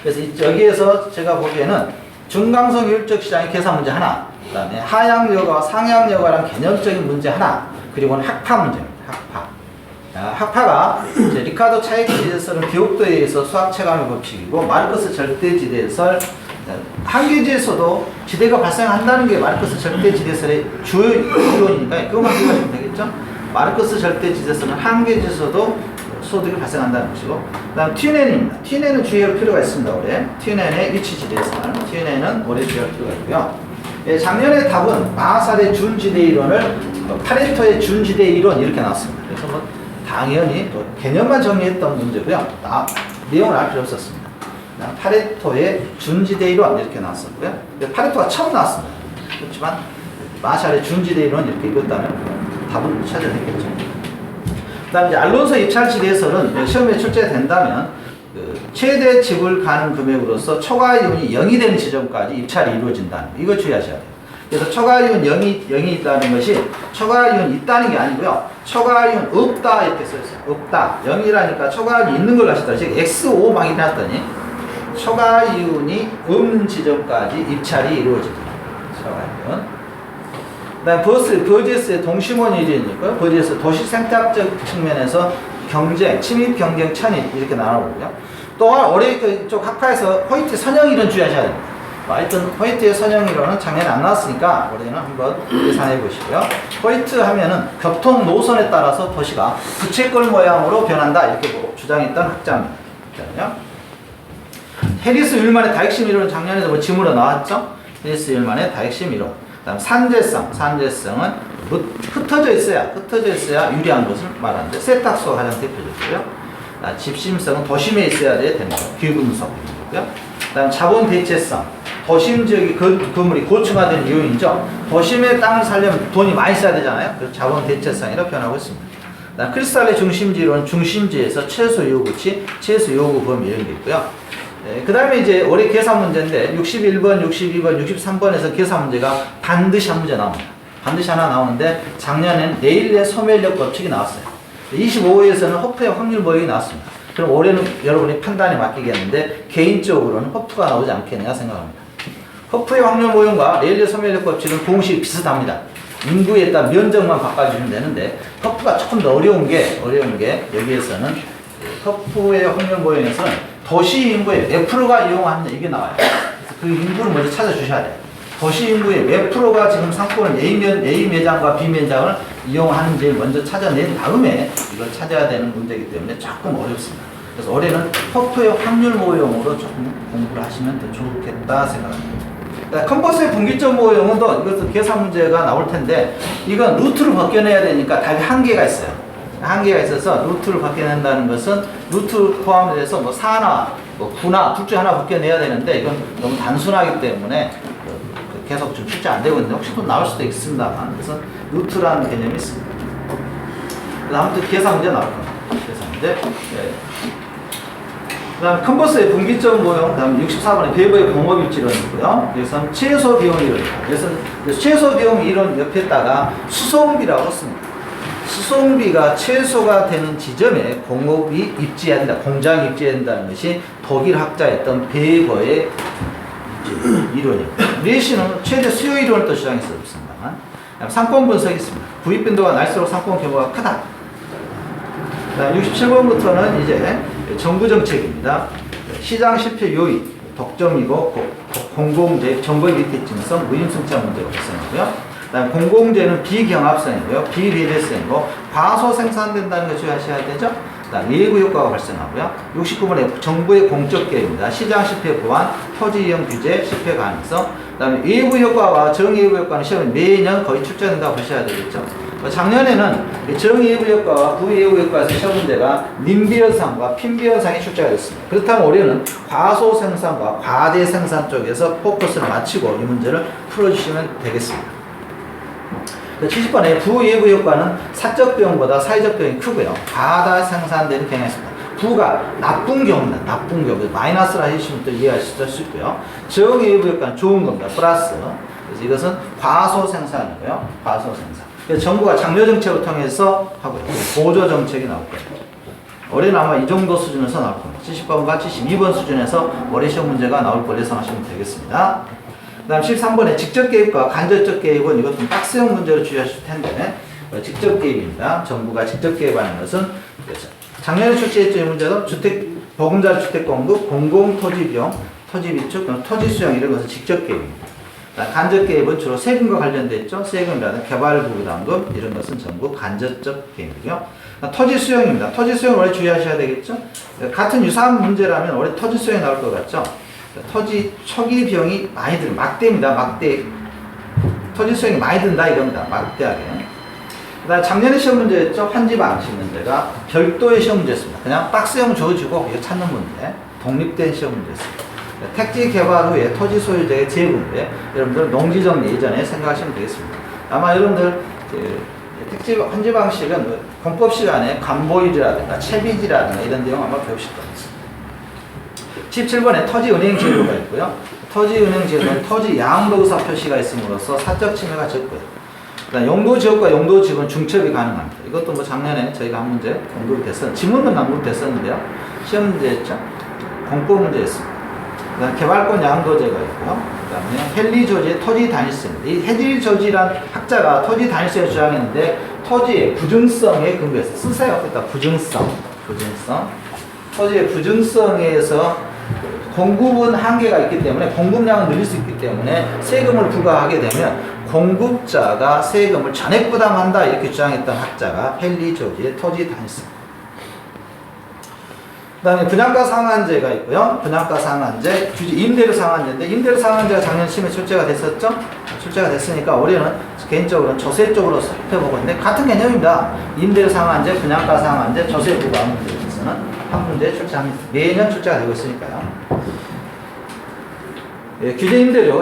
그래서 여기에서 제가 보기에는 중강성 효율적 시장의 계산 문제 하나, 그 다음에 하향여가와 상향여가라는 개념적인 문제 하나, 그리고는 학파 문제입니다. 학파. 학파가 이제 리카르도 차익 지대설은 기업도에 의해서 수학 체감의 법칙이고 마르크스 절대지대설 한계지에서도 지대가 발생한다는 게 마르크스 절대지대설의 주요 이론이니까 그것만 기억하시면 되겠죠. 마르크스 절대지대설은 한계지에서도 소득이 발생한다는 것이고 그 다음 TNN입니다. TNN은 주의할 필요가 있습니다. 올해 TNN의 위치지대설 TNN은 올해 주의할 필요가 있고요. 작년의 답은 마하살의 준지대 이론을 파레토의 준지대 이론 이렇게 나왔습니다. 그래서 뭐 당연히 또 개념만 정리했던 문제고요. 내용을 알 필요 없었습니다. 파레토의 준지대 이론 이렇게 나왔었고요. 파레토가 처음 나왔습니다. 그렇지만 마샬의 준지대 이론 이렇게 읽었다면 답은 찾아냈겠죠. 그 다음에 알론소 입찰지대에서는 시험에 출제된다면 최대 지불 가능 금액으로서 초과이윤이 0이 되는 지점까지 입찰이 이루어진다는 거. 이거 주의하셔야 돼요. 그래서 초과이윤 0이 있다는 것이 초과이윤 있다는 게 아니고요. 초과이윤 없다 이렇게 써있어요. 없다. 0이라니까 초과이윤이 있는 걸 하시더라. 즉 X5 막 일어났더니 초과이윤이 없는 지점까지 입찰이 이루어집니다. 초과이윤. 그 다음 버지에스의 동심원 이론이니까요. 버지에스 도시 생태학적 측면에서 경쟁, 침입 경쟁 천입 이렇게 나눠보고요. 또한 올해 이쪽 학파에서 호이트 선형 이론 주의하셔야 됩니다. 하여튼 호이트의 선형 이론은 작년에 안 나왔으니까 올해는 한번 계산해 보시고요. 호이트 하면은 교통 노선에 따라서 도시가 부채꼴 모양으로 변한다 이렇게 주장했던 학자입니다. 해리스 윌만의 다핵심 이론은 작년에도 뭐 지문으로 나왔죠. 해리스 윌만의 다핵심 이론. 그다음 산재성은 흩어져 있어야 유리한 것을 말하는데 세탁소가 가장 대표적이고요. 집심성은 도심에 있어야 되는 거, 귀금속이고요. 그다음 자본 대체성. 도심 지역이 건물이 고층화된 이유이죠. 도심에 땅을 살려면 돈이 많이 써야 되잖아요. 그래서 자본 대체성이라고 표현하고 있습니다. 크리스탈의 중심지로는 중심지에서 최소 요구치, 최소 요구 범위 이런 게 있고요. 그 다음에 이제 올해 계산 문제인데 61번, 62번, 63번에서 계산 문제가 반드시 한 문제 나옵니다. 반드시 하나 나오는데 작년엔 레일의 소멸력 법칙이 나왔어요. 25호에서는 허프의 확률 모형이 나왔습니다. 그럼 올해는 여러분이 판단에 맡기겠는데 개인적으로는 허프가 나오지 않겠냐 생각합니다. 허프의 확률 모형과 레일의 소멸력 법칙은 공식이 비슷합니다. 인구에 따라 면적만 바꿔주면 되는데 허프가 조금 더 어려운 게 여기에서는 허프의 확률 모형에서는 도시 인구의 몇 프로가 이용하느냐 이게 나와요. 그래서 그 인구를 먼저 찾아주셔야 돼요. 도시 인구의 몇 프로가 지금 상권을 A 매장과 B 매장을 이용하는지 먼저 찾아낸 다음에 이걸 찾아야 되는 문제이기 때문에 조금 어렵습니다. 그래서 올해는 허프의 확률 모형으로 조금 공부를 하시면 더 좋겠다 생각합니다. 컴퍼스의 분기점 모형은 또 이것도 계산 문제가 나올 텐데 이건 루트를 벗겨내야 되니까 답이 한계가 있어요. 한계가 있어서 루트를 벗겨낸다는 것은 루트 포함해서 뭐 4나 뭐 9나 둘 중에 하나 벗겨내야 되는데 이건 너무 단순하기 때문에 계속 좀 출제 안 되고 있는데 혹시 또 나올 수도 있습니다만 그래서 루트라는 개념이 있습니다. 아무튼 계산 문제 나올 겁니다. 계산 문제. 그 다음 컴퍼스의 분기점 모형, 그 다음 64번에 베이버의 공업입지론이 있고요. 여기서는 최소 비용 이론입니다. 그래서 최소 비용 이론 옆에다가 수송비라고 씁니다. 수송비가 최소가 되는 지점에 공업이 입지해야 된다, 공장이 입지해야 된다는 것이 독일 학자였던 베이버의 이론입니다. 리에시는 최대 수요 이론을 또 주장했었습니다만 상권 분석이 있습니다. 구입 빈도가 날수록 상권 규모가 크다. 67번부터는 이제 정부 정책입니다. 시장 실패 요인, 독점이고 공공재, 정보의 밑대칭성, 무임승차 문제가 발생하고요. 그다음 공공재는 비경합성이고요, 비비례성이고 과소 생산된다는 걸 주의하셔야 되죠. 그다음 예고 효과가 발생하고요. 69번에 정부의 공적 개입니다. 시장 실패 보완, 토지 이용 규제, 실패 가능성. 그다음에 예고 효과와 정예고 효과는 시험에 매년 거의 출제된다고 보셔야 되겠죠. 작년에는 정예고 효과와 부예고 효과에서 시험 문제가 님비 현상과 핀비 현상이 출제가 됐습니다. 그렇다면 올해는 과소 생산과 과대 생산 쪽에서 포커스를 맞추고 이 문제를 풀어주시면 되겠습니다. 70번에 부예고 효과는 사적 비용보다 사회적 비용이 크고요. 과다 생산되는 경향이 있습니다. 부가 나쁜 경우입니다. 나쁜 경우. 마이너스라 해주시면 또 이해하실 수 있고요. 정예고 효과는 좋은 겁니다. 플러스. 그래서 이것은 과소 생산이고요. 과소 생산. 그래서 정부가 장려 정책을 통해서 하고요. 보조 정책이 나올 거예요. 올해는 아마 이 정도 수준에서 나올 겁니다. 70번과 72번 수준에서 올해 시험 문제가 나올 걸 예상하시면 되겠습니다. 그 다음 13번에 직접 개입과 간접적 개입은 이것도 박스형 문제로 주의하실 텐데 직접 개입입니다. 정부가 직접 개입하는 것은 작년에 출제했죠. 이 문제도 보금자리 주택 공급, 공공토지 비용, 토지 비축, 토지 수용 이런 것은 직접 개입입니다. 간접 개입은 주로 세금과 관련되어 있죠. 세금이라든 개발부 부담금 이런 것은 전부 간접적 개입이고요. 토지 수용입니다. 토지 수용 원래 주의하셔야 되겠죠. 같은 유사한 문제라면 원래 토지 수용이 나올 것 같죠. 토지 초기 비용이 많이 들어요. 막대입니다. 막대. 토지 수용이 많이 든다 이겁니다. 막대하게. 그다음 작년에 시험 문제였죠. 환지 방식 문제가 별도의 시험 문제였습니다. 그냥 박스형 줘주고 이거 찾는 문제. 독립된 시험 문제였습니다. 택지 개발 후에 토지 소유자의 재분배. 여러분들 농지정 예전에 생각하시면 되겠습니다. 아마 여러분들 택지 환지 방식은 공법 시간에 간보일이라든가 채비지라든가 이런 내용 아마 배우실 겁니다. 17번에 토지은행 제도가 있고요. 토지은행 제도는 토지 양도의사 표시가 있음으로써 사적 침해가 적고요. 그다음 용도지역과 용도지역은 중첩이 가능합니다. 이것도 뭐 작년에 저희가 한 문제 언급이 됐었는데 지문은 언급됐었는데요. 시험 문제였죠. 공법 문제였습니다. 그다음 개발권 양도제가 있고요. 그다음에 헨리 조지의 토지 단일성입니다. 이 헨리 조지란 학자가 토지 단일성을 주장했는데 토지의 부증성에 근거해서 쓰세요. 일단 부증성. 토지의 부증성에서 공급은 한계가 있기 때문에 공급량을 늘릴 수 있기 때문에 세금을 부과하게 되면 공급자가 세금을 전액 부담한다 이렇게 주장했던 학자가 헨리 조지의 토지 단일성. 그 다음에 분양가 상한제가 있고요. 분양가 상한제, 임대료 상한제인데 임대료 상한제가 작년 시험에 출제가 됐었죠? 출제가 됐으니까 올해는 개인적으로는 조세 쪽으로 살펴보고 있는데 같은 개념입니다. 임대료 상한제, 분양가 상한제, 조세 부과 문제에서는 한 문제에 출제합니다. 매년 출제가 되고 있으니까요. 규제 임대료,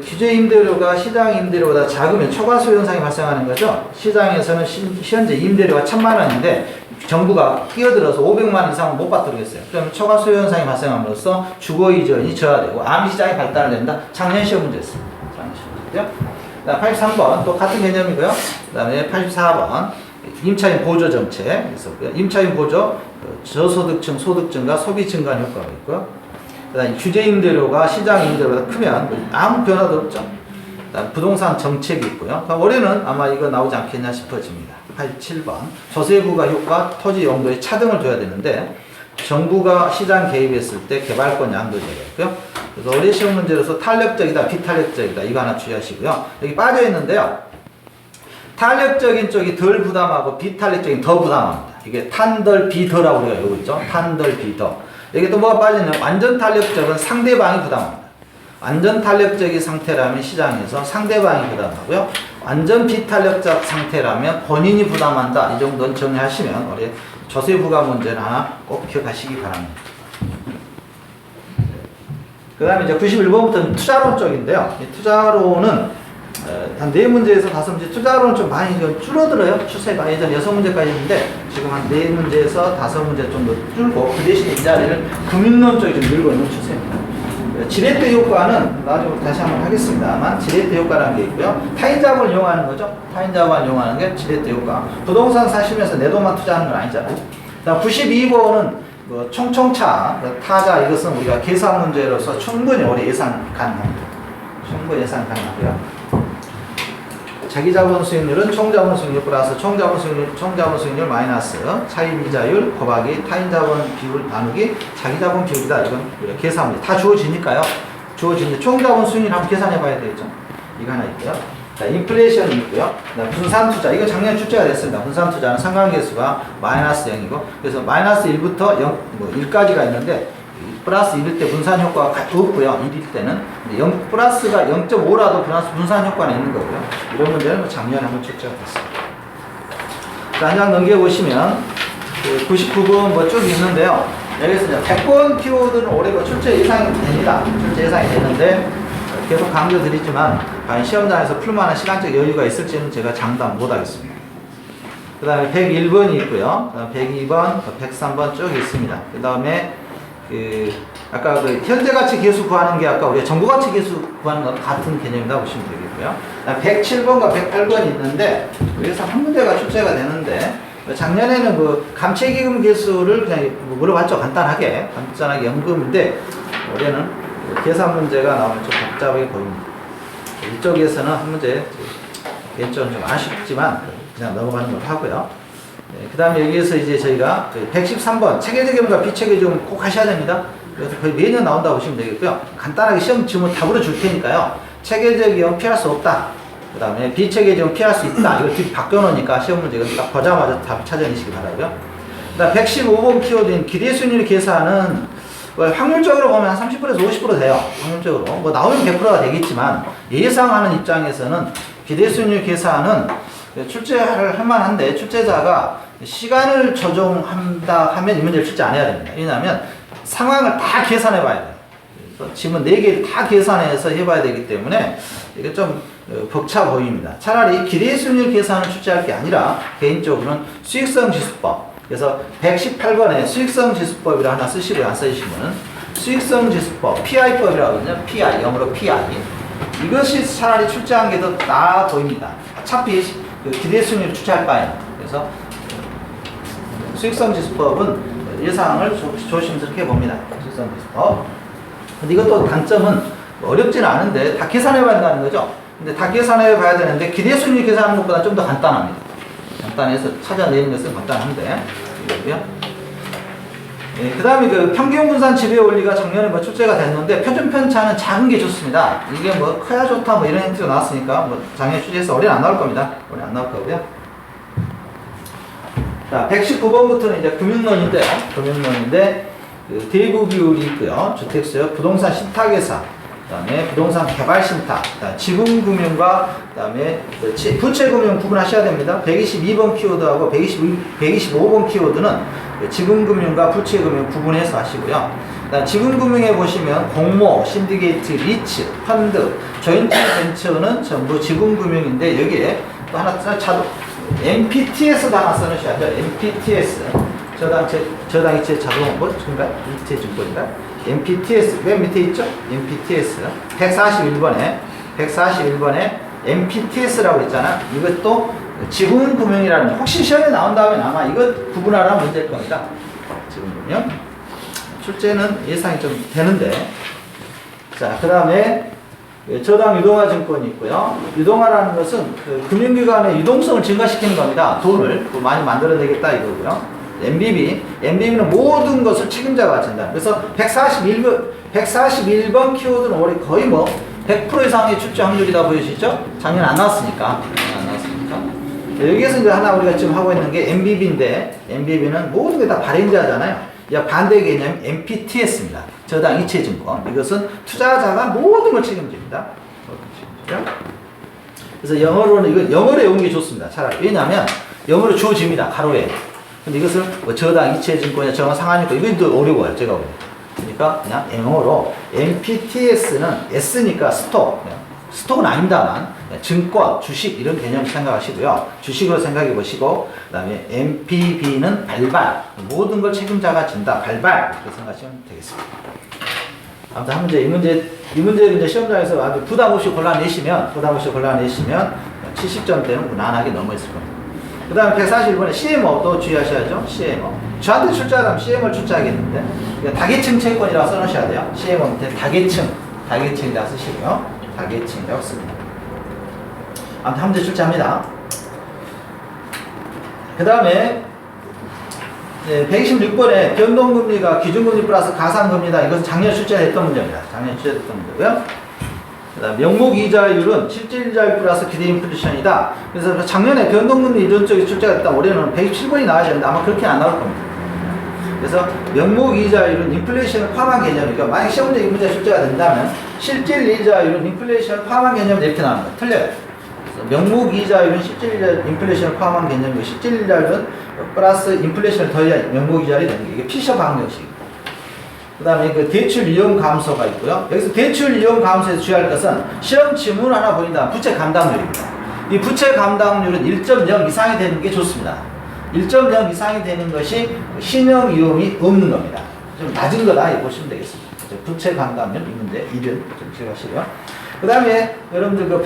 규제 임대료가 시장 임대료보다 작으면 초과수 현상이 발생하는 거죠. 시장에서는 현재 임대료가 1,000만 원인데 정부가 끼어들어서 500만 원 이상은 못 받도록 했어요. 그러면 초과수 현상이 발생함으로써 주거 이전이 저하되고 암시장이 발달을 된다. 작년 시험 문제였습니다. 작년 시험 문제죠. 83번 또 같은 개념이고요. 그 다음에 84번 임차인 보조 정책 있었고요. 임차인 보조 저소득층 소득 증가 소비 증가 효과가 있고요. 그 다음에 규제 임대료가 시장 임대료보다 크면 아무 변화도 없죠. 그다음 부동산 정책이 있고요. 올해는 아마 이거 나오지 않겠냐 싶어집니다. 87번 조세부과 효과 토지 용도에 차등을 둬야 되는데 정부가 시장 개입했을 때 개발권 양도제가 있고요. 그래서 올해 시험 문제로서 탄력적이다 비탄력적이다 이거 하나 주의하시고요. 여기 빠져 있는데요. 탄력적인 쪽이 덜 부담하고 비탄력적인 더 부담합니다. 이게 탄덜 비더라고 우리가 여기 있죠. 탄덜 비더. 여기 또 뭐가 빠지냐면 완전 탄력적은 상대방이 부담합니다. 완전 탄력적인 상태라면 시장에서 상대방이 부담하고요. 완전 비탄력적 상태라면 본인이 부담한다. 이 정도는 정리하시면 우리 조세 부과 문제는 하나 꼭 기억하시기 바랍니다. 그 다음에 이제 91번부터는 투자론 쪽인데요. 이 투자론은 한 4문제에서 5문제, 투자론은 좀 많이 줄어들어요. 추세가 예전 6문제까지 했는데 지금 한 4문제에서 5문제 정도 줄고 그 대신에 이 자리를 금융론 쪽이 좀 늘고 있는 추세입니다. 지렛대 효과는 나중에 다시 한번 하겠습니다.만 지렛대 효과라는 게 있고요. 타인자본을 이용하는 거죠. 타인자본을 이용하는 게 지렛대 효과. 부동산 사시면서 내 돈만 투자하는 건 아니잖아요. 다음 92번은 뭐 총총차, 타자 이것은 우리가 계산 문제로서 충분히 우리 예상 가능합니다. 충분히 예상 가능하고요. 자기자본 수익률은 총자본 수익률 플러스 총자본 수익률 마이너스 차입이자율 곱하기 타인자본 비율 나누기 자기자본 비율이다. 이건 우리가 계산 문제 다 주어지니까요. 주어지는데 총자본 수익률 한번 계산해 봐야 되겠죠. 이거 하나 있고요. 자, 인플레이션이 있고요. 그다음 분산 투자. 이거 작년 출제가 됐습니다. 분산 투자는 상관계수가 마이너스 0이고, 그래서 마이너스 1부터 0, 1까지가 있는데, 플러스 1일 때 분산 효과가 없고요. 1일 때는. 0, 플러스가 0.5라도 분산 효과는 있는 거고요. 이런 문제는 뭐 작년에 한번 출제가 됐습니다. 자, 한 장 넘겨보시면, 99번 뭐 쭉 있는데요. 여기서 이제 100번 키워드는 올해 뭐 출제 예상이 됩니다. 출제 예상이 되는데, 계속 강조드리지만, 과연 시험장에서 풀만한 시간적 여유가 있을지는 제가 장담 못하겠습니다. 그 다음에 101번이 있고요. 그 다음에 102번, 103번 쭉 있습니다. 그 다음에 아까 그 현재가치 계수 구하는 게 아까 우리가 정보가치 계수 구하는 것 같은 개념이라고 보시면 되겠고요. 107번과 108번이 있는데 여기서 한 문제가 출제가 되는데 작년에는 그 감채기금 계수를 그냥 물어봤죠. 간단하게 연금인데 올해는 계산 문제가 나오면 좀 복잡하게 보입니다. 이쪽에서는 한 문제 왼쪽은 좀 아쉽지만 그냥 넘어가는 걸로 하고요. 그 다음에 여기에서 이제 저희가 113번 체계적용과 비체계적용 꼭 하셔야 됩니다. 그래서 거의 매년 나온다고 보시면 되겠고요. 간단하게 시험 질문 답으로 줄 테니까요. 체계적용 피할 수 없다. 그 다음에 비체계적용 피할 수 있다. 이걸 뒤 바꿔놓으니까 시험 문제가 딱 보자마자 답을 찾아내시기 바라고요. 그 다음 115번 키워드인 기대순위를 계산은 확률적으로 보면 한 30%에서 50% 돼요. 확률적으로. 뭐 나오면 100%가 되겠지만 예상하는 입장에서는 기대순위 계산은 출제할 만한데 출제자가 시간을 조정한다 하면 이 문제를 출제 안 해야 됩니다. 왜냐하면 상황을 다 계산해 봐야 돼요. 그래서 지문 4개를 다 계산해서 해봐야 되기 때문에 이게 좀 벅차 보입니다. 차라리 기대순위 계산을 출제할 게 아니라 개인적으로는 수익성 지수법, 그래서 118번에 수익성 지수법이라 하나 쓰시고요. 안 쓰시면은 수익성 지수법, PI법이라고 하거든요. PI, 영어로 PI. 이것이 차라리 출제한 게 더 나아 보입니다. 어차피 기대순위를 출제할 바에는. 그래서 수익성 지수법은 예상을 조심스럽게 봅니다. 수익성 지수법. 근데 이것도 단점은 어렵지는 않은데 다 계산해 봐야 된다는 거죠. 근데 다 계산해 봐야 되는데 기대순위 계산하는 것보다 좀 더 간단합니다. 간단해서 찾아내는 것은 간단한데 이거고요. 그 다음에 그 평균 분산 지배 원리가 작년에 뭐 출제가 됐는데 표준 편차는 작은 게 좋습니다. 이게 뭐 커야 좋다 뭐 이런 힌트가 나왔으니까 뭐 작년 출제해서 올해는 안 나올 겁니다. 올해 안 나올 거고요. 자, 119번부터는 이제 금융론인데요. 금융론인데 그 대부 비율이 있고요. 주택수요, 부동산 신탁회사, 그다음에 부동산 개발 신탁, 지분금융과 그다음에 부채금융 구분하셔야 됩니다. 122번 키워드하고 125번 키워드는 지분금융과 부채금융 구분해서 하시고요. 그다음 지분금융에 보시면 공모, 신디게이트, 리츠, 펀드, 조인트 벤처는 전부 지분금융인데 여기에 또 하나 자동 MPTS도 하나 써놓으셔야죠. MPTS 저당이체 자동 뭐인가 이체 증권인가? MPTS 맨 밑에 있죠? MPTS 141번에 MPTS라고 있잖아. 이것도 지분금융이라는 혹시 시험에 나온 다음에 아마 이거 구분하라는 문제일 겁니다. 지분금융 출제는 예상이 좀 되는데 자 그 다음에 저당 유동화 증권이 있고요. 유동화라는 것은 그 금융기관의 유동성을 증가시키는 겁니다. 돈을 많이 만들어내겠다 이거고요. MBB는 모든 것을 책임자가 진다. 그래서 141번 키워드는 올해 거의 뭐 100% 이상의 출제 확률이다 보이시죠? 작년 안 나왔으니까. 여기에서 이제 하나 우리가 지금 하고 있는 게 MBB인데, MBB는 모든 게 다 발행자잖아요. 반대 개념 MPTS입니다. 저당 이체증권. 이것은 투자자가 모든 걸 책임집니다. 그래서 영어로는 이거 영어로 외우는 게 좋습니다. 차라리. 왜냐하면 영어로 주어집니다. 가로에. 근데 이것을 뭐 저당 이체증권이나 저당 상한증권 이것도 어려워요. 제가 보기엔. 그러니까 그냥 영어로 MPTS는 S니까 스톡은 아닙니다만 증권, 주식 이런 개념 생각하시고요. 주식으로 생각해 보시고 그다음에 MPB는 발발, 모든 걸 책임자가 진다. 발발 이렇게 생각하시면 되겠습니다. 아무튼 한 문제 이 문제를 이제 시험장에서 아주 부담 없이 골라내시면 70점대는 무난하게 넘어 있을 겁니다. 그 다음에 141번에 CMO도 주의하셔야죠. CMO. 저한테 출제하면 CMO를 출제하겠는데 다계층 채권이라고 써놓으셔야 돼요. CMO 밑에 다계층이라고 쓰시고요. 다계층이라고 씁니다. 아무튼 한 문제 출제합니다. 그 다음에 126번에 변동금리가 기준금리 플러스 가상금리다. 이것은 작년 출제했던 문제입니다. 작년 출제했던 문제고요. 그다음 명목 이자율은 실질 이자율 플러스 기대 인플레이션이다. 그래서 작년에 변동금리 이런 쪽에 출제가 됐다. 올해는 117번이 나와야 되는데 아마 그렇게 안 나올 겁니다. 그래서 명목 이자율은 인플레이션을 포함한 개념이니까 만약 시험 문제 이 문제 출제가 된다면 실질 이자율은 인플레이션을 포함한 개념이 이렇게 나옵니다. 틀려요. 그래서 명목 이자율은 실질 이자 인플레이션을 포함한 개념이고 실질 이자율은 플러스 인플레이션을 더해야 명목 이자율이 되는 게 이게 피셔 방정식. 그 다음에 그 대출 이용 감소가 있고요. 여기서 대출 이용 감소에서 주의할 것은 시험 지문 하나 보인다. 부채 감당률입니다. 이 부채 감당률은 1.0 이상이 되는 게 좋습니다. 1.0 이상이 되는 것이 신용 위험이 없는 겁니다. 좀 낮은 거다 이렇게 보시면 되겠습니다. 부채 감당률 이 문제 1은 좀 기억하시고요. 그 다음에 여러분들 그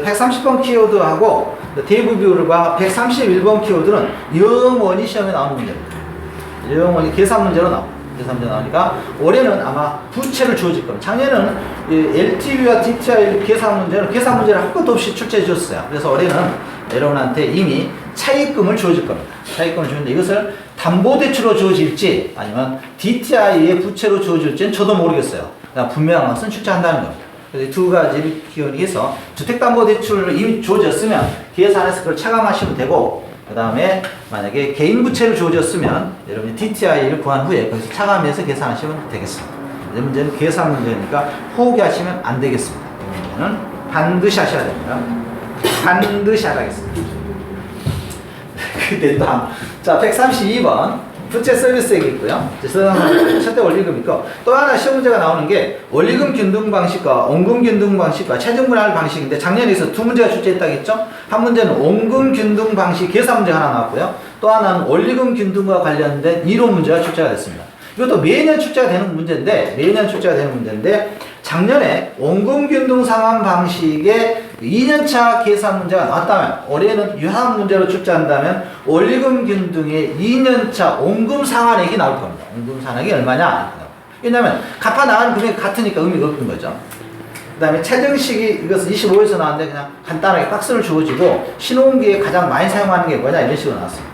130번 키워드하고 대부 비율과 131번 키워드는 영원히 시험에 나오는 문제입니다. 영원히 계산 문제로 나옵니다. 계산 문제 나오니까 올해는 아마 부채를 주어질 겁니다. 작년에는 LTV와 DTI 계산 문제를 한 것도 없이 출제해 주셨어요. 그래서 올해는 여러분한테 이미 차입금을 주어질 겁니다. 차입금을 주는데 이것을 담보대출로 주어질지 아니면 DTI의 부채로 주어질지는 저도 모르겠어요. 그러니까 분명한 것은 출제한다는 겁니다. 그래서 두 가지를 기원해서 주택담보대출을 이미 주어졌으면 계산해서 그걸 차감하시면 되고 그 다음에 만약에 개인 부채를 주어졌으면 여러분이 DTI를 구한 후에 거기서 차감해서 계산하시면 되겠습니다. 이 문제는 계산 문제니까 포기하시면 안 되겠습니다. 이 문제는 반드시 하셔야 됩니다. 반드시 하라겠습니다. 그때 다음. 자, 132번. 부채 서비스액이 있고요. 첫째 원리금 있고 또 하나 시험 문제가 나오는 게 원리금 균등 방식과 원금 균등 방식과 최종 분할 방식인데 작년에서 두 문제가 출제했다겠죠? 한 문제는 원금 균등 방식 계산 문제 하나 나왔고요. 또 하나는 원리금 균등과 관련된 이론 문제가 출제가 됐습니다. 이것도 매년 출제가 되는 문제인데 작년에 원금 균등 상환 방식의 2년차 계산 문제가 나왔다면 올해는 유사한 문제로 출제한다면 원리금 균등의 2년차 원금 상환액이 나올 겁니다. 원금 상환액이 얼마냐? 왜냐하면 갚아 나가는 금액이 같으니까 의미가 없는 거죠. 그 다음에 체증식이 이것은 25에서 나왔는데 그냥 간단하게 박스를 주어지고 신혼기에 가장 많이 사용하는 게 뭐냐 이런 식으로 나왔습니다.